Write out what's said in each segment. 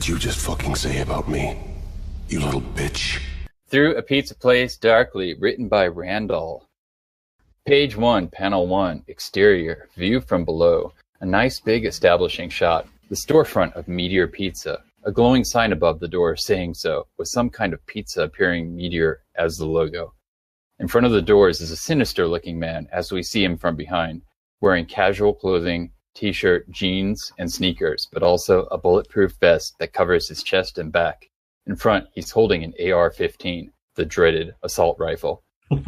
did you just fucking say about me? You little bitch. Through a Pizza Place Darkly, written by Randall. Page 1, Panel 1, Exterior, View from below. A nice big establishing shot. The storefront of Meteor Pizza. A glowing sign above the door saying so, with some kind of pizza appearing Meteor as the logo. In front of the doors is a sinister-looking man, as we see him from behind, wearing casual clothing, t-shirt, jeans, and sneakers, but also a bulletproof vest that covers his chest and back. In front, he's holding an AR-15, the dreaded assault rifle.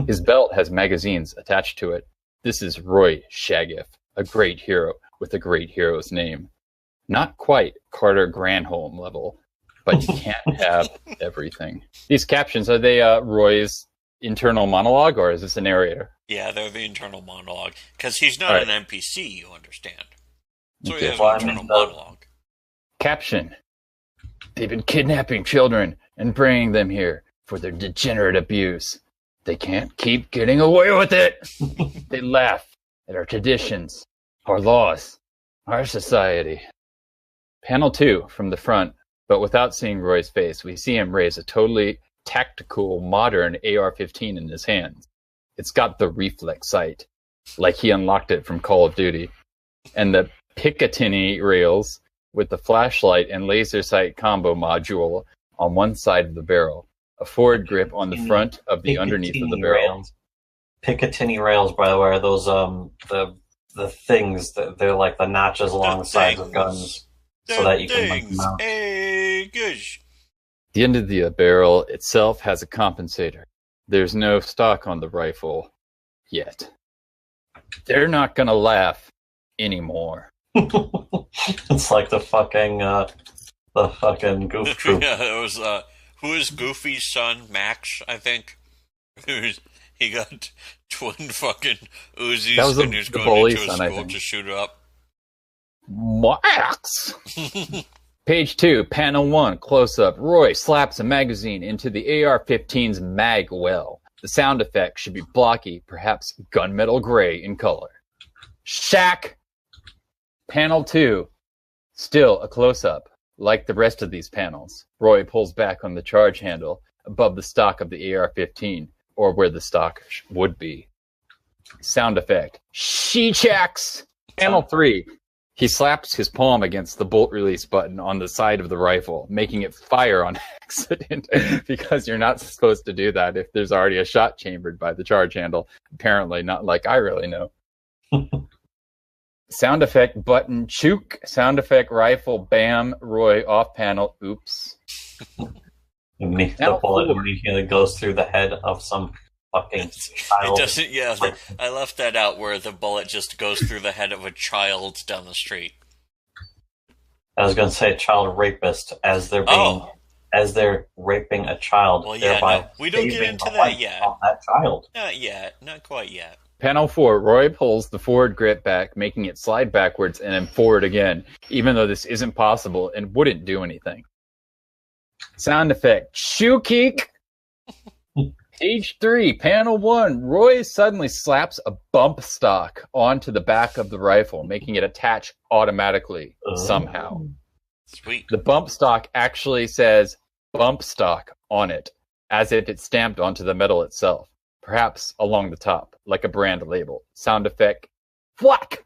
His belt has magazines attached to it. This is Roy Shaggiff, a great hero with a great hero's name. Not quite Carter Granholm level, but you can't have everything. These captions, are they Roy's internal monologue, or is this a narrator? Yeah, they're the internal monologue. Because he's not an NPC, you understand. So he has Well, an internal monologue. Caption. They've been kidnapping children and bringing them here for their degenerate abuse. They can't keep getting away with it. They laugh at our traditions, our laws, our society. Panel 2, from the front, but without seeing Roy's face, we see him raise a totally tactical, modern AR-15 in his hands. It's got the reflex sight, like he unlocked it from Call of Duty, and the Picatinny rails with the flashlight and laser sight combo module on one side of the barrel, a forward grip on the front of the underneath of the barrel. Picatinny rails, by the way, are those the things that they're like the notches along the sides of guns, so that you can like mount. Hey, gosh. The end of the barrel itself has a compensator. There's no stock on the rifle yet. They're not gonna laugh anymore. It's like the fucking Goof Troop. Yeah, it was who is Goofy's son? Max, I think. He got twin fucking Uzis, That was and he was the going bully into his son, I school think. to shoot up. Max! Page 2, Panel 1, close-up. Roy slaps a magazine into the AR-15's mag well. The sound effect should be blocky, perhaps gunmetal gray in color. Shack! Panel 2, still a close-up. Like the rest of these panels, Roy pulls back on the charge handle above the stock of the AR-15, or where the stock would be. Sound effect. She-chacks! Panel 3. He slaps his palm against the bolt release button on the side of the rifle, making it fire on accident, because you're not supposed to do that if there's already a shot chambered by the charge handle. Apparently, not like I really know. Sound effect button, chook. Sound effect rifle, bam. Roy off panel, oops. The bullet immediately goes through the head of some fucking child. It doesn't, yeah, I left that out where the bullet just goes through the head of a child down the street. I was going to say child rapist as they're raping a child. Well, yeah, thereby no, we don't get saving into the that life yet. of that child. Not yet, not quite yet. Panel 4, Roy pulls the forward grip back, making it slide backwards and then forward again, even though this isn't possible and wouldn't do anything. Sound effect, shoe keek. Page 3, Panel 1, Roy suddenly slaps a bump stock onto the back of the rifle, making it attach automatically somehow. Sweet. The bump stock actually says bump stock on it, as if it's stamped onto the metal itself, perhaps along the top, like a brand label. Sound effect, whack!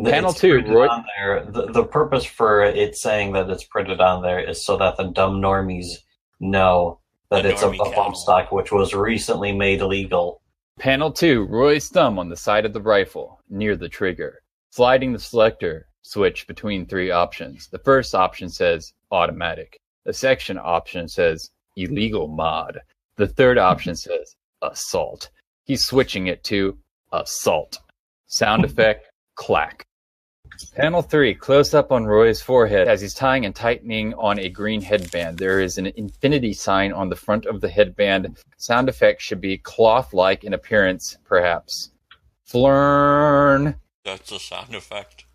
Panel 2, Roy. On there. The purpose for it saying that it's printed on there is so that the dumb normies know that it's a bump stock, which was recently made illegal. Panel 2, Roy's thumb on the side of the rifle, near the trigger, sliding the selector switch between 3 options. The first option says automatic. The second option says illegal mod. The third option says assault. He's switching it to assault. Sound effect, clack. Panel 3, close up on Roy's forehead as he's tying and tightening on a green headband. There is an infinity sign on the front of the headband. Sound effect should be cloth-like in appearance, perhaps. Flurn. That's a sound effect.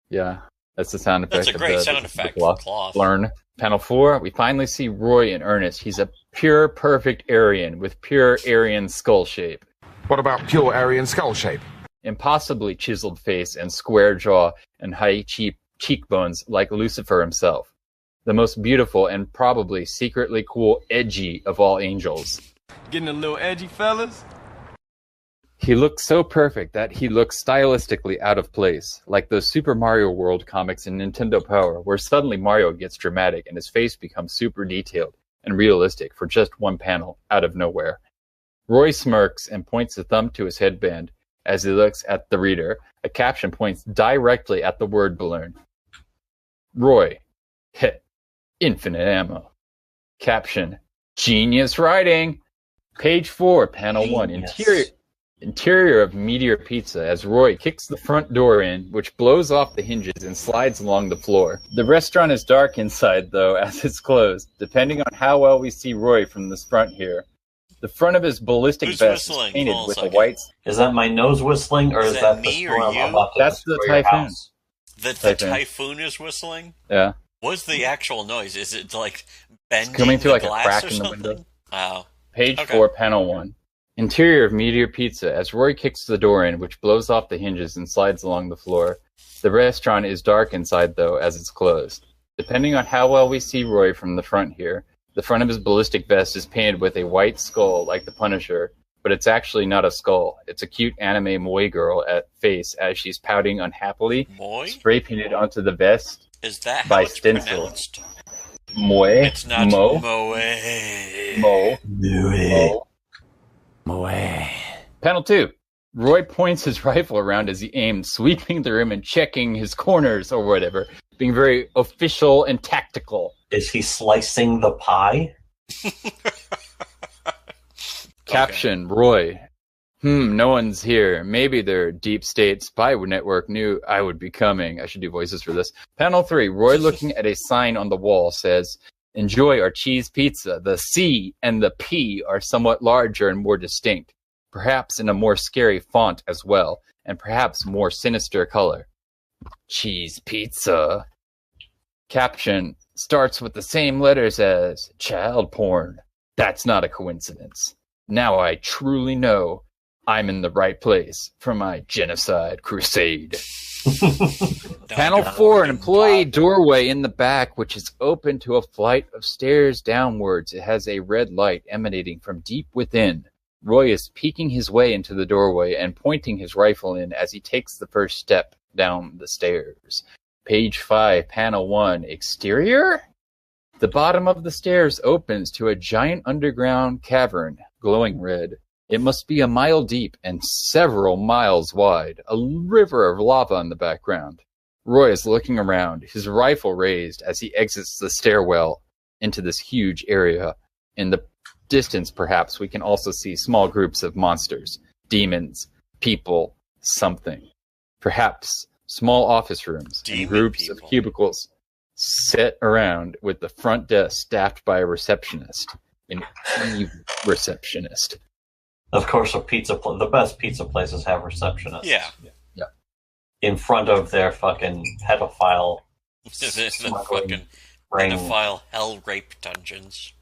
Yeah, that's the sound effect. That's a great sound effect for cloth. Flurn. Panel 4, we finally see Roy in earnest. He's a pure, perfect Aryan with pure Aryan skull shape. What about pure Aryan skull shape? Impossibly chiseled face and square jaw and high cheekbones like Lucifer himself. the most beautiful and probably secretly cool edgy of all angels. Getting a little edgy, fellas? He looks so perfect that he looks stylistically out of place, like those Super Mario World comics in Nintendo Power, where suddenly Mario gets dramatic and his face becomes super detailed and realistic for just one panel out of nowhere. Roy smirks and points a thumb to his headband as he looks at the reader. A caption points directly at the word balloon. Roy, hit, infinite ammo. Caption, genius writing. Page 4, panel 1, interior of Meteor Pizza as Roy kicks the front door in, which blows off the hinges and slides along the floor. The restaurant is dark inside, though, as it's closed, depending on how well we see Roy from this front here. The front of his ballistic vest is painted with a white... Is that my nose whistling, or is that me the or storm you? about to That's the destroy your typhoon. house? The Typhoon. typhoon is whistling? Yeah. What's the actual noise? Is it like bending coming through the like a glass crack or in the something? window. Oh. Page Okay. 4, panel 1. Interior of Meteor Pizza as Roy kicks the door in, which blows off the hinges and slides along the floor. The restaurant is dark inside, though, as it's closed. Depending on how well we see Roy from the front here, the front of his ballistic vest is painted with a white skull like the Punisher, but it's actually not a skull. It's a cute anime moe girl at face as she's pouting unhappily, Moy? spray painted onto the vest Is that how by it's stencil. pronounced? Moe. It's not Mo. Moe. Mo. Panel 2. Roy points his rifle around as he aims, sweeping the room and checking his corners or whatever, being very official and tactical. Is he slicing the pie? Caption, Roy. No one's here. Maybe their deep state spy network knew I would be coming. I should do voices for this. Panel 3. Roy, looking at a sign on the wall, says, enjoy our cheese pizza. The C and the P are somewhat larger and more distinct. Perhaps in a more scary font as well, and perhaps more sinister color. Cheese pizza. Caption starts with the same letters as child porn. That's not a coincidence. Now I truly know I'm in the right place for my genocide crusade. Panel 4, an employee doorway in the back, which is open to a flight of stairs downwards. It has a red light emanating from deep within. Roy is peeking his way into the doorway and pointing his rifle in as he takes the first step down the stairs. Page 5, panel 1, exterior? The bottom of the stairs opens to a giant underground cavern, glowing red. It must be a mile deep and several miles wide, a river of lava in the background. Roy is looking around, his rifle raised as he exits the stairwell into this huge area. In the distance, perhaps, we can also see small groups of monsters, demons, people, something. Perhaps small office rooms and groups of cubicles set around with the front desk staffed by a receptionist. An evil receptionist. Of course, the best pizza places have receptionists. Yeah. In front of their fucking pedophile The smuggling fucking ring. pedophile hell rape dungeons.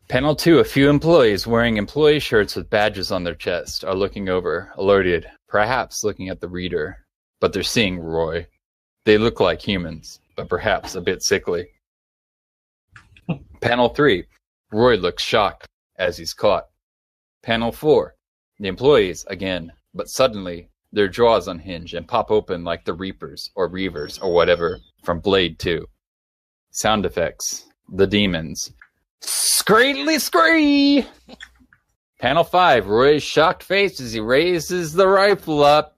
Panel 2, a few employees wearing employee shirts with badges on their chest are looking over, alerted, perhaps looking at the reader. But they're seeing Roy. They look like humans, but perhaps a bit sickly. Panel 3, Roy looks shocked as he's caught. Panel 4, the employees again, but suddenly their jaws unhinge and pop open like the Reapers or Reavers or whatever from Blade 2. Sound effects, the demons. Screedly scree! Panel 5, Roy's shocked face as he raises the rifle up.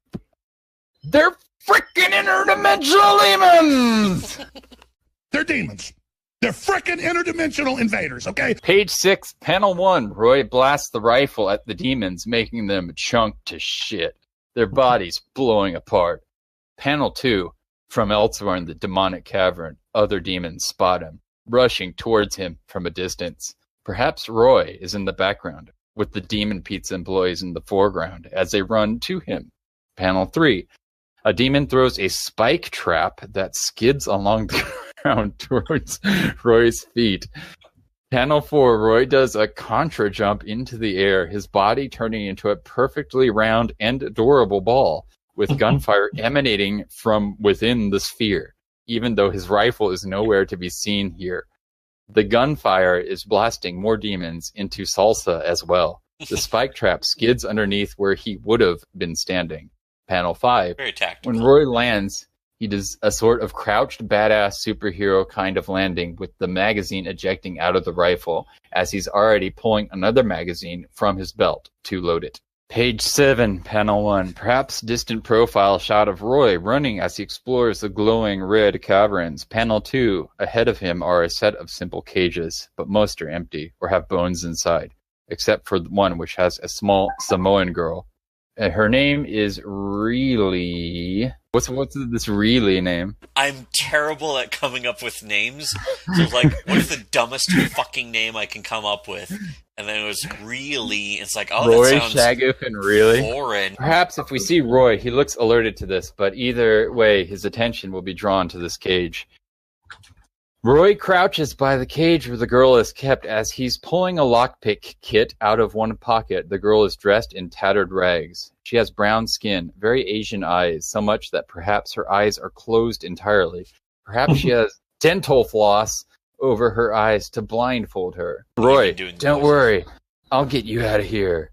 They're freaking interdimensional demons! They're demons. They're frickin' interdimensional invaders, okay? Page 6, panel 1, Roy blasts the rifle at the demons, making them chunk to shit. Their bodies blowing apart. Panel 2, from elsewhere in the demonic cavern, other demons spot him, rushing towards him from a distance. Perhaps Roy is in the background, with the demon pizza employees in the foreground as they run to him. Panel 3, a demon throws a spike trap that skids along the ground towards Roy's feet. Panel 4, Roy does a contra jump into the air, his body turning into a perfectly round and adorable ball, with gunfire emanating from within the sphere, even though his rifle is nowhere to be seen here. The gunfire is blasting more demons into Salsa as well. The spike trap skids underneath where he would have been standing. Panel 5. Very tactical. When Roy lands, he does a sort of crouched badass superhero kind of landing with the magazine ejecting out of the rifle as he's already pulling another magazine from his belt to load it. Page 7, panel 1. Perhaps distant profile shot of Roy running as he explores the glowing red caverns. Panel 2. Ahead of him are a set of simple cages, but most are empty or have bones inside, except for one which has a small Samoan girl. Her name is Really. What's this Really name? I'm terrible at coming up with names. So it's like, what is the dumbest fucking name I can come up with? And then it was Really. It's like, oh, Roy, that sounds Shaggoth, and Really. foreign. Perhaps if we see Roy, he looks alerted to this, but either way, his attention will be drawn to this cage. Roy crouches by the cage where the girl is kept as he's pulling a lockpick kit out of one pocket. The girl is dressed in tattered rags. She has brown skin, very Asian eyes, so much that perhaps her eyes are closed entirely. Perhaps she has dental floss over her eyes to blindfold her. Roy, don't worry. I'll get you out of here.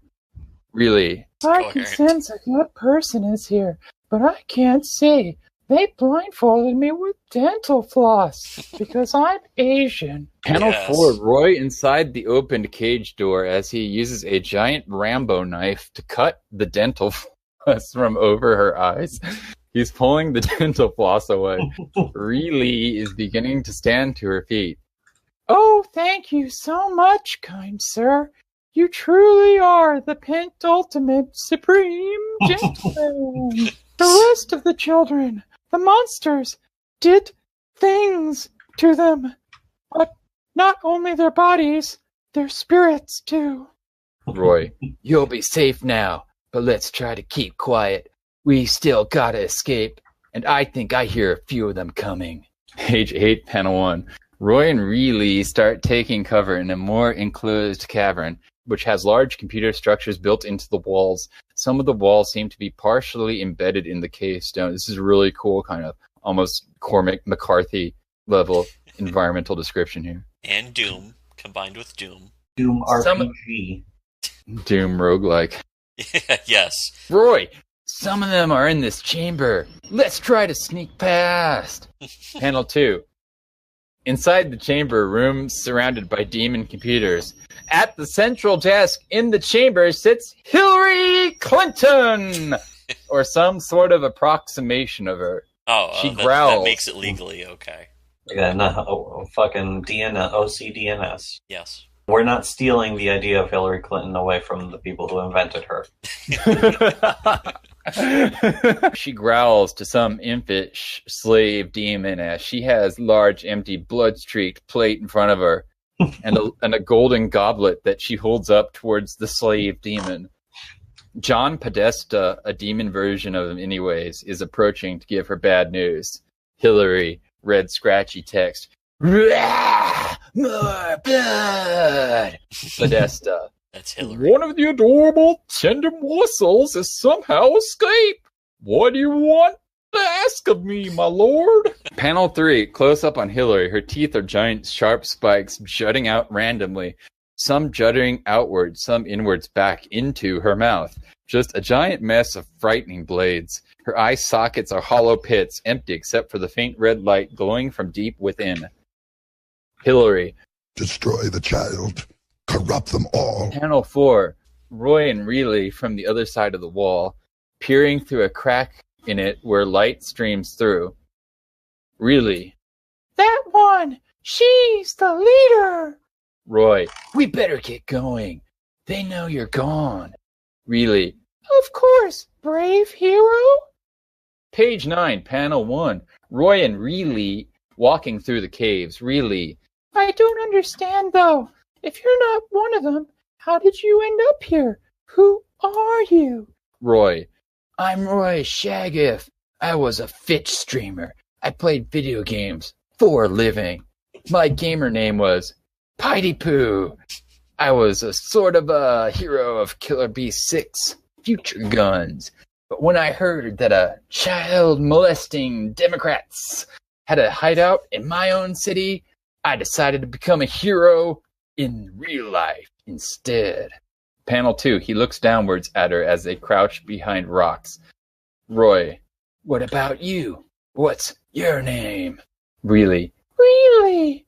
Really? I can sense a good person is here, but I can't see. They blindfolded me with dental floss because I'm Asian. Panel 4, Roy inside the opened cage door as he uses a giant Rambo knife to cut the dental floss from over her eyes. He's pulling the dental floss away. Really is beginning to stand to her feet. Oh, thank you so much, kind sir. You truly are the penultimate supreme gentleman. The rest of the children, the monsters, did things to them. But not only their bodies, their spirits too. Roy, you'll be safe now, but let's try to keep quiet. We still gotta escape, and I think I hear a few of them coming. Page 8, panel 1. Roy and Really start taking cover in a more enclosed cavern, which has large computer structures built into the walls. Some of the walls seem to be partially embedded in the cave stone. This is really cool, kind of almost Cormac McCarthy level environmental description here. And Doom, combined with Doom. Doom RPG. Doom roguelike. Yes. Roy, some of them are in this chamber. Let's try to sneak past. Panel 2. Inside the chamber, room surrounded by demon computers. At the central desk in the chamber sits Hillary Clinton, or some sort of approximation of her. Oh, she growls. That makes it legally okay. Yeah, no, fucking OCDNS. Yes. We're not stealing the idea of Hillary Clinton away from the people who invented her. She growls to some impish slave demon as she has large empty blood-streaked plate in front of her and a golden goblet that she holds up towards the slave demon. John Podesta, a demon version of him anyways, is approaching to give her bad news. Hillary read scratchy text. More blood! Podesta. That's Hillary. One of the adorable, tender morsels has somehow escaped. What do you want to ask of me, my lord? Panel 3, close up on Hillary. Her teeth are giant, sharp spikes jutting out randomly. Some jutting outwards, some inwards back into her mouth. Just a giant mess of frightening blades. Her eye sockets are hollow pits, empty except for the faint red light glowing from deep within. Hillary. Destroy the child. Corrupt them all. Panel 4. Roy and Really from the other side of the wall, peering through a crack in it where light streams through. Really. That one! She's the leader! Roy. We better get going. They know you're gone. Really. Of course, brave hero. Page 9, panel 1. Roy and Really walking through the caves. Really. I don't understand, though. If you're not one of them, how did you end up here? Who are you? Roy. I'm Roy Shaggoth. I was a Fitch streamer. I played video games for a living. My gamer name was Piety Poo. I was a sort of a hero of Killer Beast 6 Future Guns. But when I heard that a child molesting Democrats had a hideout in my own city, I decided to become a hero in real life instead. Panel 2, he looks downwards at her as they crouch behind rocks. Roy, what about you? What's your name? Really? Really?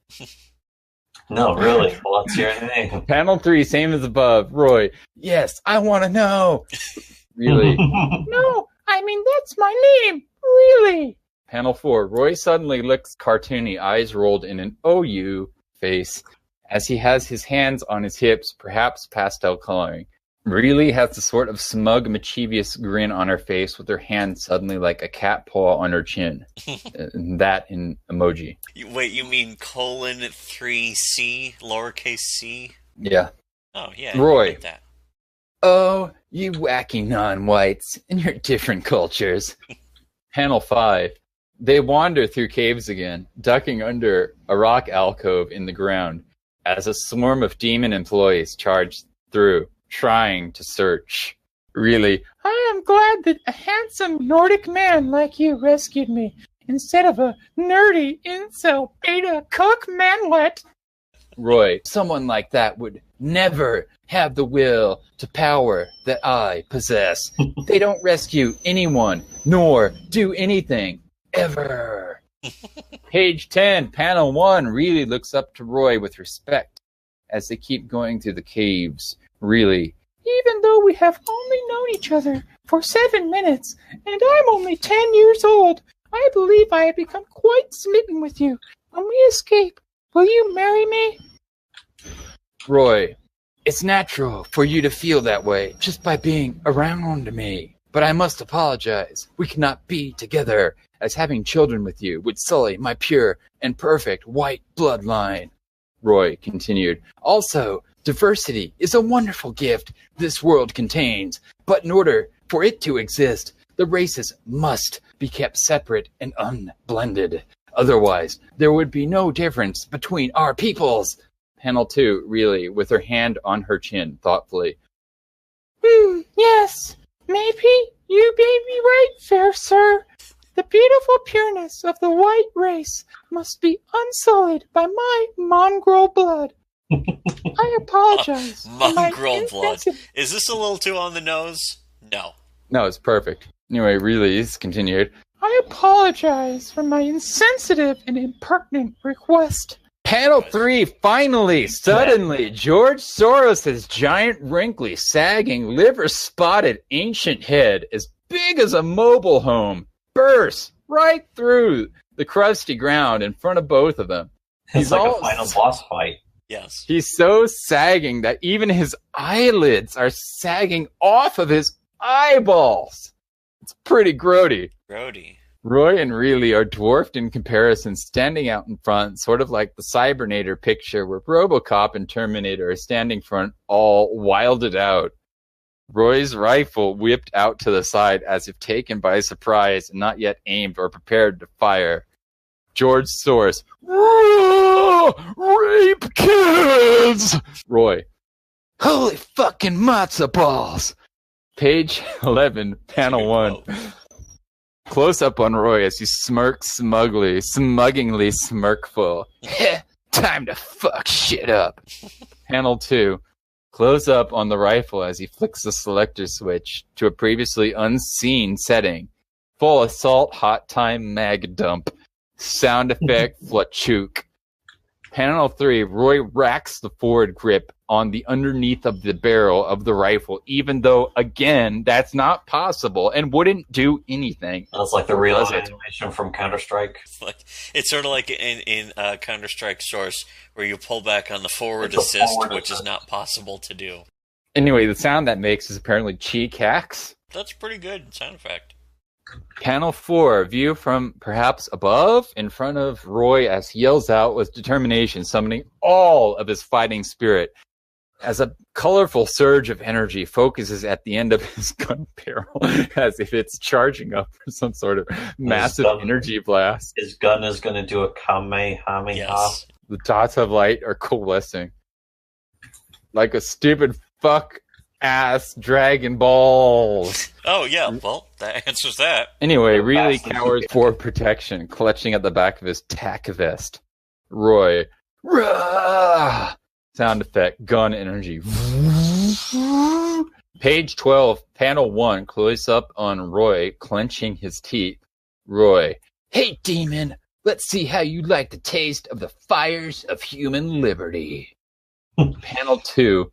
No, really. What's your name? Panel 3, same as above. Roy, yes, I want to know. Really? No, I mean, that's my name. Really? Panel 4, Roy suddenly looks cartoony, eyes rolled in an OU face as he has his hands on his hips, perhaps pastel coloring. Really has the sort of smug, mischievous grin on her face with her hand suddenly like a cat paw on her chin. That in emoji. Wait, you mean :3C, lowercase c? Yeah. Oh, yeah. Roy. I get that. Oh, you wacky non-whites and your different cultures. Panel 5. They wander through caves again, ducking under a rock alcove in the ground as a swarm of demon employees charge through, trying to search. Really? I am glad that a handsome Nordic man like you rescued me, instead of a nerdy incel beta cook manlet. Roy, someone like that would never have the will to power that I possess. They don't rescue anyone, nor do anything, ever. Page 10, panel 1, really looks up to Roy with respect as they keep going through the caves. Really. Even though we have only known each other for 7 minutes, and I'm only 10 years old, I believe I have become quite smitten with you. When we escape, will you marry me? Roy, it's natural for you to feel that way just by being around me. But I must apologize. We cannot be together, as having children with you would sully my pure and perfect white bloodline. Roy continued. Also, diversity is a wonderful gift this world contains, but in order for it to exist, the races must be kept separate and unblended. Otherwise, there would be no difference between our peoples. Panel 2, really, with her hand on her chin, thoughtfully. Yes. Maybe you may be right, fair sir. The beautiful pureness of the white race must be unsullied by my mongrel blood. I apologize. Mongrel blood. Is this a little too on the nose? No. No, it's perfect. Anyway, really, it's continued. I apologize for my insensitive and impertinent request. Panel 3, finally, suddenly, George Soros' giant, wrinkly, sagging, liver-spotted ancient head, as big as a mobile home, bursts right through the crusty ground in front of both of them. It's like a final boss fight. Yes. He's so sagging that even his eyelids are sagging off of his eyeballs. It's pretty grody. Grody. Roy and Reilly are dwarfed in comparison, standing out in front, sort of like the Cybernator picture where RoboCop and Terminator are standing front, all wilded out. Roy's rifle whipped out to the side as if taken by surprise and not yet aimed or prepared to fire. George Soros, rape kids! Roy, holy fucking matzo balls! Page 11, panel 1. Close up on Roy as he smirks smuggingly smirkful. Time to fuck shit up. Panel 2. Close up on the rifle as he flicks the selector switch to a previously unseen setting. Full assault hot time mag dump. Sound effect flachook. Panel 3, Roy racks the forward grip on the underneath of the barrel of the rifle, even though, again, that's not possible and wouldn't do anything. That's like the real animation from Counter-Strike. It's sort of like in Counter-Strike Source, where you pull back on the forward assist, which is not possible to do. Anyway, the sound that makes is apparently cheek hacks. That's pretty good sound effect. Panel 4, view from perhaps above, in front of Roy as he yells out with determination, summoning all of his fighting spirit. As a colorful surge of energy focuses at the end of his gun barrel, as if it's charging up for some sort of massive energy blast. His gun is going to do a Kamehameha. Yes. The dots of light are coalescing. Like a stupid fuck-ass Dragon Balls. Oh, yeah, well, that answers that. Anyway, really cowers for protection, clutching at the back of his tack vest. Roy, Rah! Sound effect, gun energy. Page 12, panel 1, close up on Roy clenching his teeth. Roy, hey demon, let's see how you like the taste of the fires of human liberty. Panel 2,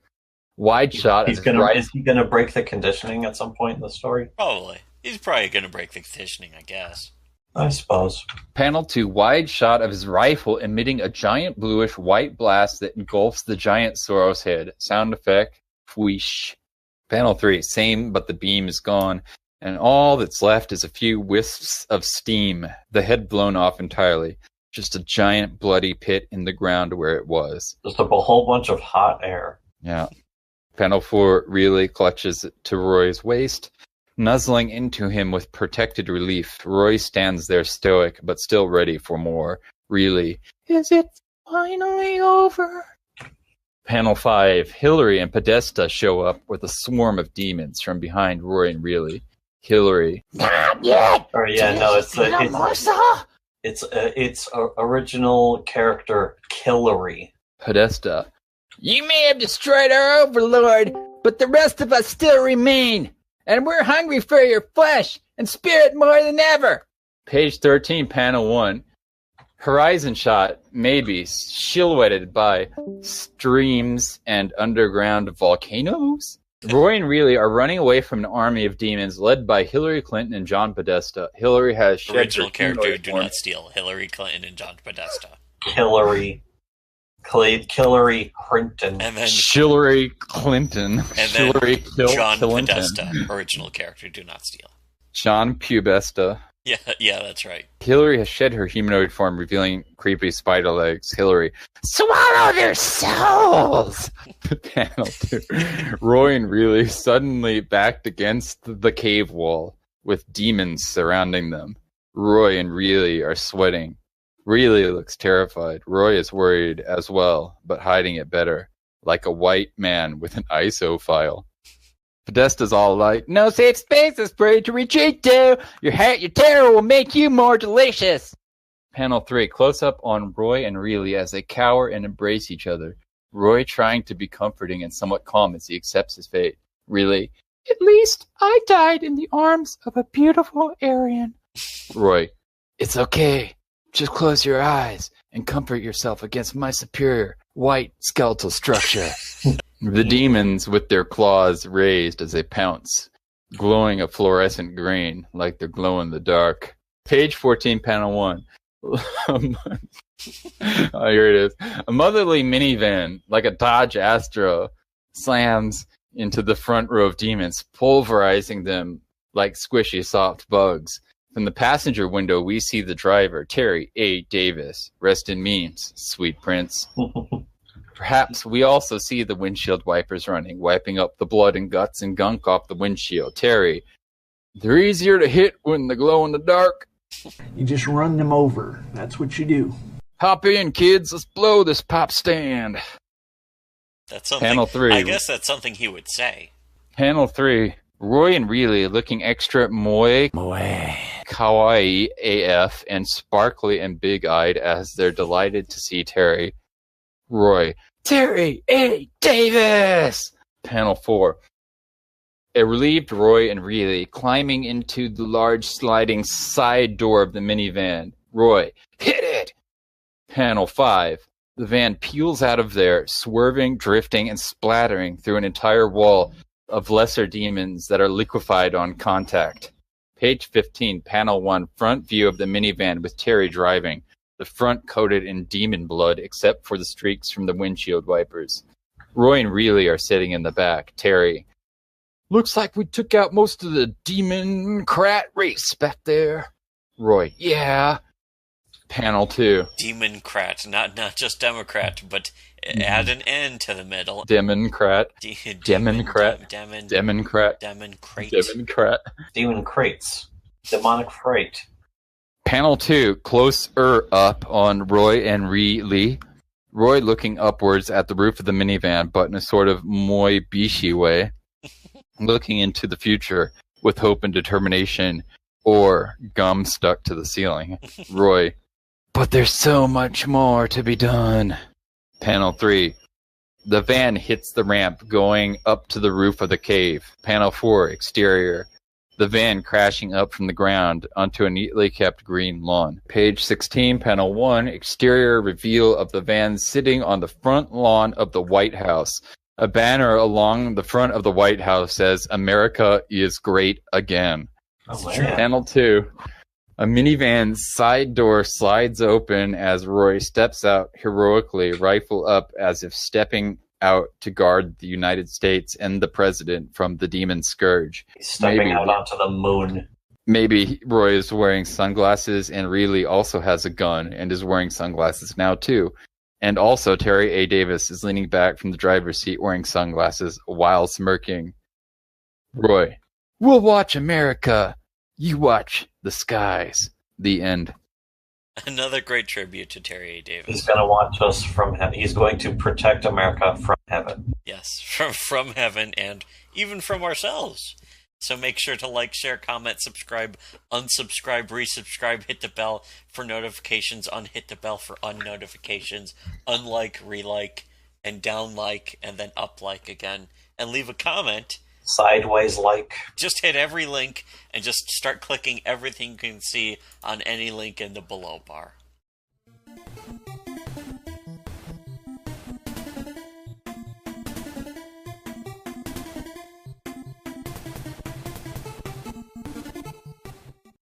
wide shot. Is he gonna break the conditioning at some point in the story? Probably. He's probably gonna break the conditioning, I guess. I suppose. Panel 2, wide shot of his rifle emitting a giant bluish white blast that engulfs the giant Soros head. Sound effect, whoosh. Panel 3, same, but the beam is gone, and all that's left is a few wisps of steam, the head blown off entirely. Just a giant bloody pit in the ground where it was. Just a whole bunch of hot air. Yeah. Panel 4 really clutches to Roy's waist, nuzzling into him with protected relief. Roy stands there stoic, but still ready for more. Really. Is it finally over? Panel 5, Hillary and Podesta show up with a swarm of demons from behind Roy and Reilly. Hillary. Not yet! Or yeah, no, it's original character Killary. Podesta. You may have destroyed our overlord, but the rest of us still remain, and we're hungry for your flesh and spirit more than ever. Page 13, panel 1. Horizon shot, maybe, silhouetted by streams and underground volcanoes? Roy and Reilly are running away from an army of demons led by Hillary Clinton and John Podesta. Hillary has shed Original her character, do form. not steal. Hillary Clinton and John Podesta. Killary Clinton. And then Hillary Clinton. And then Hillary John Clinton. Podesta, original character, do not steal. John Pubesta. Yeah, that's right. Hillary has shed her humanoid form, revealing creepy spider legs. Hillary. Swallow their souls! Panel 2. Roy and Reilly suddenly backed against the cave wall, with demons surrounding them. Roy and Reilly are sweating. Reilly looks terrified. Roy is worried as well, but hiding it better, like a white man with an ISO file. Podesta's all like, No safe spaces for you to retreat to. Your terror will make you more delicious. Panel 3, close up on Roy and Reilly as they cower and embrace each other. Roy trying to be comforting and somewhat calm as he accepts his fate. Reilly. At least I died in the arms of a beautiful Aryan. Roy. It's okay. Just close your eyes and comfort yourself against my superior white skeletal structure. The demons with their claws raised as they pounce, glowing a fluorescent green like they're glow in the dark. Page 14, panel 1. Oh, here it is. A motherly minivan, like a Dodge Astra, slams into the front row of demons, pulverizing them like squishy soft bugs. From the passenger window, we see the driver, Terry A. Davis. Rest in memes, sweet prince. Perhaps we also see the windshield wipers running, wiping up the blood and guts and gunk off the windshield. Terry. They're easier to hit when they glow in the dark. You just run them over. That's what you do. Hop in, kids. Let's blow this pop stand. That's something. Panel 3. I guess that's something he would say. Panel 3. Roy and Reilly looking extra kawaii AF and sparkly and big-eyed as they're delighted to see Terry. Roy. Terry A. Davis! Panel 4. A relieved Roy and Reilly climbing into the large sliding side door of the minivan. Roy. Hit it! Panel 5. The van peels out of there, swerving, drifting, and splattering through an entire wall of lesser demons that are liquefied on contact. Page 15, panel 1, front view of the minivan with Terry driving. The front coated in demon blood except for the streaks from the windshield wipers. Roy and Reilly are sitting in the back. Terry. Looks like we took out most of the demon-crat race back there. Roy. Yeah. Panel 2. Demon-crat, not just Democrat, but add an N to the middle. Demon-crat. Demon-crat. Demon-crat. Demon-crate. Demon-crat. Demon crates. Demonic freight. Panel 2, closer up on Roy and Reilly. Roy looking upwards at the roof of the minivan, but in a sort of Moi Bishi way. Looking into the future with hope and determination, or gum stuck to the ceiling. Roy. But there's so much more to be done. Panel 3. The van hits the ramp going up to the roof of the cave. Panel 4. Exterior. The van crashing up from the ground onto a neatly kept green lawn. Page 16, Panel 1. Exterior reveal of the van sitting on the front lawn of the White House. A banner along the front of the White House says, "America is great again." Oh, man. Panel 2. A minivan's side door slides open as Roy steps out heroically, rifle up as if stepping out to guard the United States and the president from the demon scourge. He's stepping out onto the moon. Maybe Roy is wearing sunglasses and Reilly also has a gun and is wearing sunglasses now too. And also Terry A. Davis is leaning back from the driver's seat wearing sunglasses while smirking. Roy: "We'll watch America. You watch the skies." The end. Another great tribute to Terry A. Davis. He's going to watch us from heaven. He's going to protect America from heaven. Yes, from heaven and even from ourselves. So make sure to like, share, comment, subscribe, unsubscribe, resubscribe, hit the bell for notifications, unhit the bell for unnotifications, unlike, relike, and downlike, and then uplike again. And leave a comment. Sideways like. Just hit every link and just start clicking everything you can see on any link in the below bar.